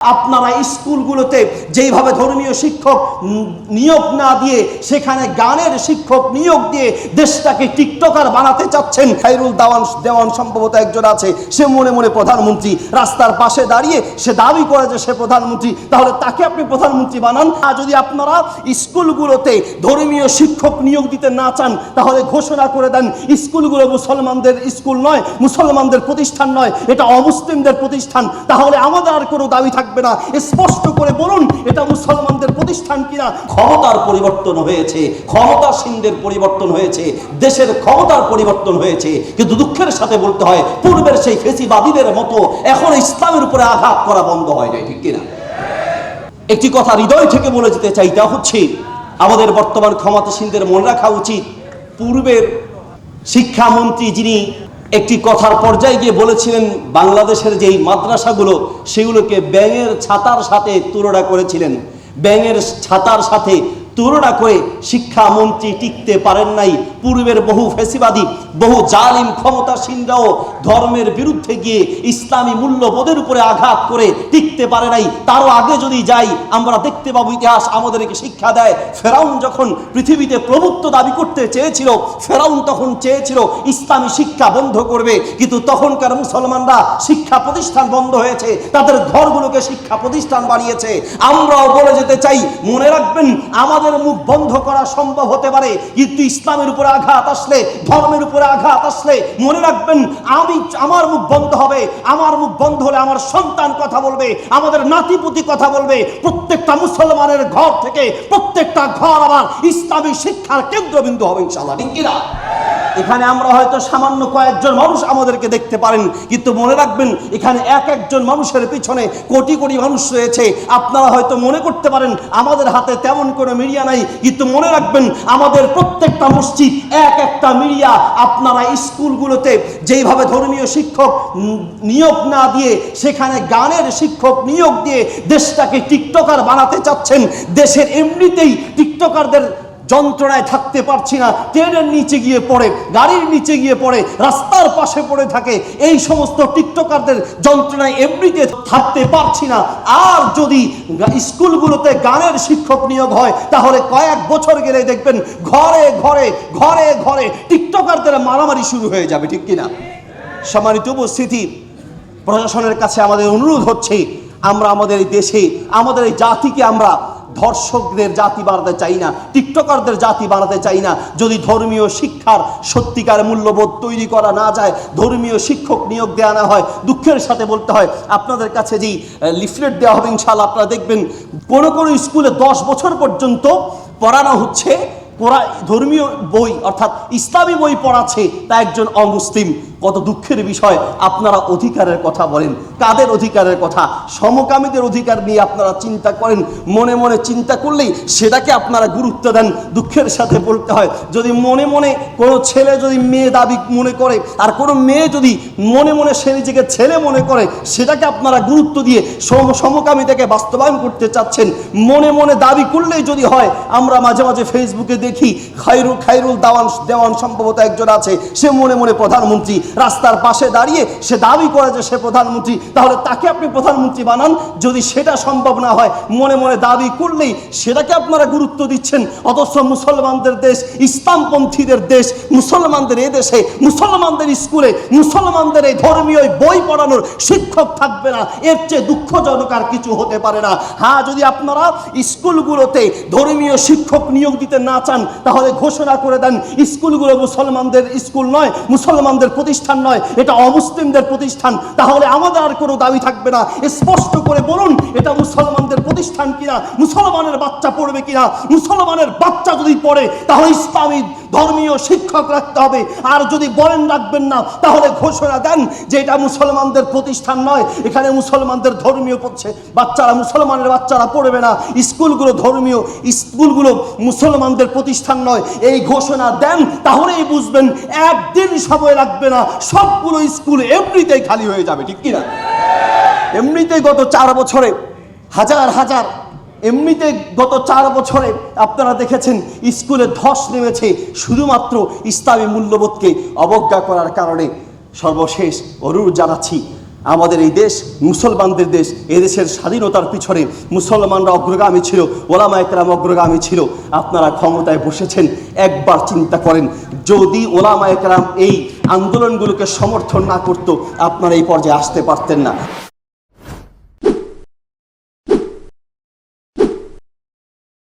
আপনারা স্কুলগুলোতে যেইভাবে ধর্মীয় শিক্ষক নিয়োগ না দিয়ে সেখানে গানের শিক্ষক নিয়োগ দিয়ে দেশটাকে টিকটকার বানাতে চাচ্ছেন। খায়রুল দেওয়ান সম্ভবত একজন আছে, সে মনে মনে প্রধানমন্ত্রী, রাস্তার পাশে দাঁড়িয়ে সে দাবি করে যে সে প্রধানমন্ত্রী, তাহলে তাকে আপনি প্রধানমন্ত্রী বানান। আর যদি আপনারা স্কুলগুলোতে ধর্মীয় শিক্ষক নিয়োগ দিতে না চান তাহলে ঘোষণা করে দেন স্কুলগুলো মুসলমানদের স্কুল নয়, মুসলমানদের প্রতিষ্ঠান নয়, এটা অমুসলিমদের প্রতিষ্ঠান। তাহলে আমাদের আর কোনো দাবি থাকবে না, স্পষ্ট করে বলুন এটা মুসলমানদের প্রতিষ্ঠান কিনা। ক্ষমতার পরিবর্তন হয়েছে, ক্ষমতাসীনদের পরিবর্তন হয়েছে, দেশের ক্ষমতার পরিবর্তন হয়েছে, কিন্তু দুঃখের সাথে বলতে হয় পূর্বের সেই ফেসিবাদীদের মতো এখন ইসলামের উপরে আঘাত করা বন্ধ হয় নাই, ঠিক কিনা? একটি কথা হৃদয় থেকে বলে যেতে চাই, তা হচ্ছে আমাদের বর্তমান ক্ষমতাসীনদের মনে রাখা উচিত পূর্বের শিক্ষামন্ত্রী যিনি একটি কথার পর্যায়ে গিয়ে বলেছিলেন বাংলাদেশের যেই মাদ্রাসাগুলো সেগুলোকে ব্যাঙের ছাতার সাথে তুলনা করেছিলেন। ব্যাঙের ছাতার সাথে তুলনা করে শিক্ষামন্ত্রী টিকতে পারেন নাই। পূর্বের বহু ফেসিবাদী, বহু জালিম ক্ষমতাসীনরাও ধর্মের বিরুদ্ধে গিয়ে ইসলামী মূল্যবোধের উপরে আঘাত করে টিকতে পারে নাই। তারও আগে যদি যাই আমরা দেখতে পাবো ইতিহাস আমাদেরকে শিক্ষা দেয়, ফেরাউন যখন পৃথিবীতে প্রভুত্ব দাবি করতে চেয়েছিল, ফেরাউন তখন চেয়েছিল ইসলামী শিক্ষা বন্ধ করবে, কিন্তু তখনকার মুসলমানরা শিক্ষা প্রতিষ্ঠান বন্ধ হয়েছে, তাদের ঘরগুলোকে শিক্ষা প্রতিষ্ঠান বানিয়েছে। আমরাও বলে যেতে চাই, মনে রাখবেন আমাদের মুখ বন্ধ করা সম্ভব হতে পারে, কিন্তু ইসলামের উপরে আঘাত আসলে, ধর্মের উপরে আঘাত আসলে মনে রাখবেন আমার মুখ বন্ধ হবে। আমার মুখ বন্ধ হলে আমার সন্তান কথা বলবে, আমাদের নাতিপুতি কথা বলবে। প্রত্যেকটা মুসলমানের ঘর থেকে প্রত্যেকটা ঘর আবার ইসলামী শিক্ষার কেন্দ্রবিন্দু হবে ইনশাআল্লাহ, ঠিক কিনা? এখানে আমরা হয়তো সামান্য কয়েকজন মানুষ আমাদেরকে দেখতে পারেন, কিন্তু মনে রাখবেন এখানে এক একজন মানুষের পিছনে কোটি কোটি মানুষ রয়েছে। আপনারা হয়তো মনে করতে পারেন আমাদের হাতে তেমন কোনো মিডিয়া নাই, কিন্তু মনে রাখবেন আমাদের প্রত্যেকটা মসজিদ এক একটা মিডিয়া। আপনারা স্কুলগুলোতে যেইভাবে ধর্মীয় শিক্ষক নিয়োগ না দিয়ে সেখানে গানের শিক্ষক নিয়োগ দিয়ে দেশটাকে টিকটকার বানাতে চাচ্ছেন। দেশের এমনিতেই টিকটকারদের যন্ত্রণায় থাকতে পারছি না, ট্রেনের নিচে গিয়ে পড়ে, গাড়ির নিচে গিয়ে পড়ে, রাস্তার পাশে পড়ে থাকে, এই সমস্ত টিকটকারদের যন্ত্রণায় এমনিতে থাকতে পারছি না। আর যদি স্কুলগুলোতে গানের শিক্ষক নিয়োগ হয় তাহলে কয়েক বছর গেলে দেখবেন ঘরে ঘরে ঘরে ঘরে টিকটকারদের মারামারি শুরু হয়ে যাবে, ঠিক কিনা? সম্মানিত উপস্থিতি, প্রশাসনের কাছে আমাদের অনুরোধ হচ্ছে আমরা আমাদের এই দেশে, আমাদের এই জাতিকে আমরা ধর্ষকদের জাতি বানাতে চাই না, টিকটকারদের জাতি বানাতে চাই না। যদি ধর্মীয় শিক্ষার সত্যিকার মূল্যবোধ তৈরি করা না যায়, ধর্মীয় শিক্ষক নিয়োগ দেওয়া না হয়, দুঃখের সাথে বলতে হয় আপনাদের কাছে যেই লিফলেট দেওয়া হবে ইনশাআল্লাহ আপনারা দেখবেন কোনো কোনো স্কুলে 10 বছর পর্যন্ত পড়ানো হচ্ছে ধর্মীয় বই, অর্থাৎ ইসলামী বই পড়াচ্ছে তা একজন অমুসলিম। কত দুঃখের বিষয়। আপনারা অধিকারের কথা বলেন, কাদের অধিকারের কথা? সমকামীদের অধিকার নিয়ে আপনারা চিন্তা করেন, মনে মনে চিন্তা করলেই সেটাকে আপনারা গুরুত্ব দেন। দুঃখের সাথে বলতে হয় যদি মনে মনে কোনো ছেলে যদি মেয়ে দাবি মনে করে, আর কোনো মেয়ে যদি মনে মনে সে নিজেকে ছেলে মনে করে, সেটাকে আপনারা গুরুত্ব দিয়ে সমকামিতাকে বাস্তবায়ন করতে চাচ্ছেন। মনে মনে দাবি করলেই যদি হয়, আমরা মাঝে মাঝে ফেসবুকে দেখি খায়রুল দেওয়ান সম্ভবত একজন আছে, সে মনে মনে প্রধানমন্ত্রী, রাস্তার পাশে দাঁড়িয়ে সে দাবি করে যে সে প্রধানমন্ত্রী, তাহলে তাকে আপনি প্রধানমন্ত্রী বানান। যদি সেটা সম্ভব না হয়, মনে মনে দাবি করলেই সেটাকে আপনারা গুরুত্ব দিচ্ছেন, অথচ মুসলমানদের দেশ, ইসলামপন্থীদের দেশ, মুসলমানদের এই দেশে, মুসলমানদের স্কুলে মুসলমানদের এই ধর্মীয় বই পড়ানোর শিক্ষক থাকবে না। এর চেয়ে দুঃখজনক আর কিছু হতে পারে না। হ্যাঁ, যদি আপনারা স্কুলগুলোতে ধর্মীয় শিক্ষক নিয়োগ দিতে না চান তাহলে ঘোষণা করে দেন স্কুলগুলো মুসলমানদের স্কুল নয়, মুসলমানদের প্রতিষ্ঠান নয়, এটা অমুসলিমদের প্রতিষ্ঠান। তাহলে আমাদের আর কোনো দাবি থাকবে না, স্পষ্ট করে বলুন এটা মুসলমানদের প্রতিষ্ঠান কিনা, মুসলমানের বাচ্চা পড়বে কিনা। মুসলমানের বাচ্চা যদি পড়ে তাহলে ইসলামী ধর্মীয় শিক্ষক রাখতে হবে। আর যদি বলেন রাখবেন না তাহলে ঘোষণা দেন যে এটা মুসলমানদের প্রতিষ্ঠান নয়, এখানে মুসলমানদের ধর্মীয় বাচ্চারা, মুসলমানের বাচ্চারা পড়বে না, স্কুলগুলো ধর্মীয়, স্কুলগুলো মুসলমানদের প্রতিষ্ঠান নয়, এই ঘোষণা দেন। তাহলেই বুঝবেন একদিন সময় লাগবে না, সবগুলো স্কুল এমনিতেই খালি হয়ে যাবে, ঠিক কিনা? এমনিতেই গত 4 বছরে হাজার হাজার, এমনিতে গত 4 বছরে আপনারা দেখেছেন স্কুলে ধস নেমেছে শুধুমাত্র ইসলামী মূল্যবোধকে অবজ্ঞা করার কারণে। সর্বশেষ অনুরোধ জানাচ্ছি আমাদের এই দেশ মুসলমানদের দেশ। এদেশের স্বাধীনতার পিছনে মুসলমানরা অগ্রগামী ছিল, ওলামায়ে কেরাম অগ্রগামী ছিল। আপনারা ক্ষমতায় বসেছেন, একবার চিন্তা করেন, যদি ওলামায়ে কেরাম এই আন্দোলনগুলোকে সমর্থন না করতো, আপনারা এই পর্যায়ে আসতে পারতেন না।